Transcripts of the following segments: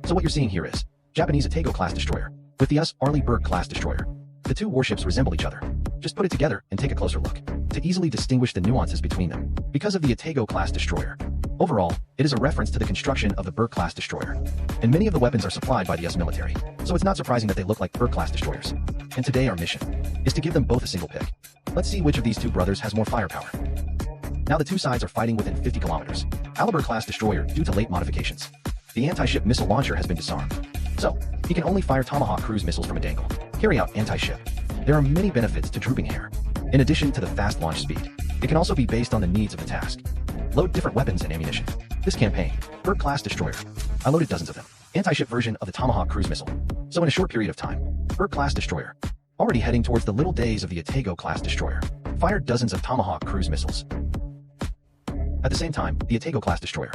So what you're seeing here is Japanese Atago-class destroyer with the US Arleigh Burke-class destroyer. The two warships resemble each other. Just put it together and take a closer look to easily distinguish the nuances between them. Because of the Atago-class destroyer, overall, it is a reference to the construction of the Burke-class destroyer. And many of the weapons are supplied by the US military, so it's not surprising that they look like Burke-class destroyers. And today our mission is to give them both a single pick. Let's see which of these two brothers has more firepower. Now the two sides are fighting within 50 kilometers. Burke-class destroyer due to late modifications. The anti-ship missile launcher has been disarmed, so he can only fire Tomahawk cruise missiles from a dangle. Carry out anti-ship. There are many benefits to drooping hair. In addition to the fast launch speed, it can also be based on the needs of the task. Load different weapons and ammunition. This campaign, Burke-class destroyer. I loaded dozens of them. Anti-ship version of the Tomahawk cruise missile. So in a short period of time, Burke-class destroyer, already heading towards the little days of the Atago-class destroyer, fired dozens of Tomahawk cruise missiles. At the same time, the Atago-class destroyer,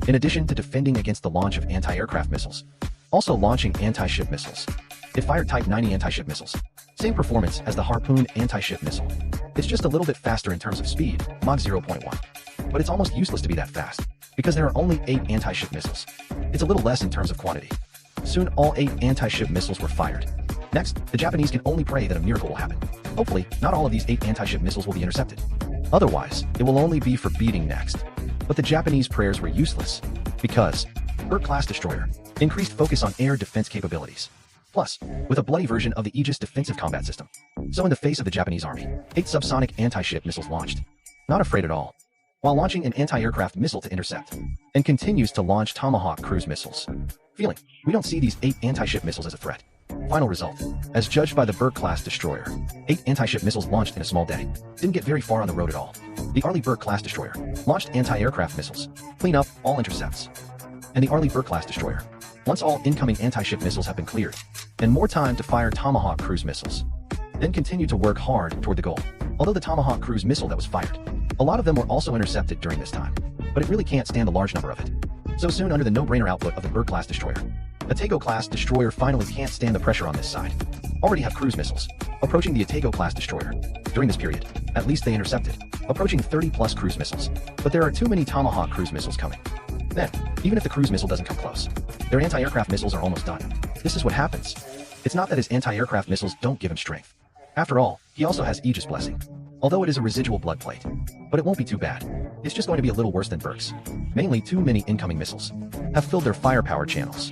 in addition to defending against the launch of anti-aircraft missiles, also launching anti-ship missiles. It fired Type 90 anti-ship missiles. Same performance as the Harpoon anti-ship missile. It's just a little bit faster in terms of speed, Mach 0.1. But it's almost useless to be that fast, because there are only 8 anti-ship missiles. It's a little less in terms of quantity. Soon all 8 anti-ship missiles were fired. Next, the Japanese can only pray that a miracle will happen. Hopefully, not all of these 8 anti-ship missiles will be intercepted. Otherwise, it will only be for beating next. But the Japanese prayers were useless, because Burke-class destroyer increased focus on air defense capabilities. Plus, with a bloody version of the Aegis defensive combat system. So in the face of the Japanese army, 8 subsonic anti-ship missiles launched. Not afraid at all. While launching an anti-aircraft missile to intercept, and continues to launch Tomahawk cruise missiles. Feeling, we don't see these 8 anti-ship missiles as a threat. Final result, as judged by the Burke-class destroyer, 8 anti-ship missiles launched in a small day. Didn't get very far on the road at all. The Arleigh Burke-class destroyer launched anti-aircraft missiles. Clean up all intercepts. And the Arleigh Burke-class destroyer, once all incoming anti-ship missiles have been cleared, and more time to fire Tomahawk cruise missiles, then continue to work hard toward the goal. Although the Tomahawk cruise missile that was fired, a lot of them were also intercepted during this time, but it really can't stand a large number of it. So soon under the no-brainer output of the Burke-class destroyer, Atago-class destroyer finally can't stand the pressure on this side. Already have cruise missiles approaching the Atago-class destroyer. During this period, at least they intercepted, approaching 30-plus cruise missiles. But there are too many Tomahawk cruise missiles coming. Then, even if the cruise missile doesn't come close, their anti-aircraft missiles are almost done. This is what happens. It's not that his anti-aircraft missiles don't give him strength. After all, he also has Aegis blessing. Although it is a residual blood plate. But it won't be too bad. It's just going to be a little worse than Burke's. Mainly too many incoming missiles have filled their firepower channels.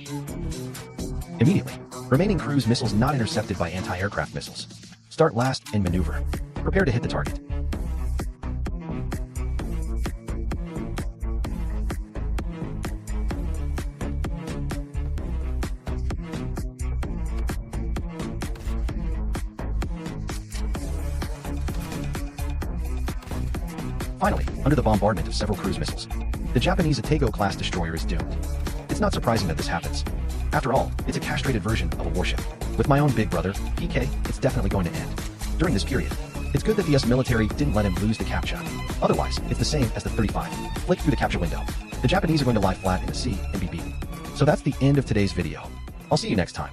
Immediately, remaining cruise missiles not intercepted by anti-aircraft missiles. Start last and maneuver. Prepare to hit the target. Finally, under the bombardment of several cruise missiles, the Japanese Atago-class destroyer is doomed. It's not surprising that this happens. After all, it's a castrated version of a warship. With my own big brother, PK, it's definitely going to end. During this period, it's good that the US military didn't let him lose the capture. Otherwise, it's the same as the 35. Flick through the capture window. The Japanese are going to lie flat in the sea and be beaten. So that's the end of today's video. I'll see you next time.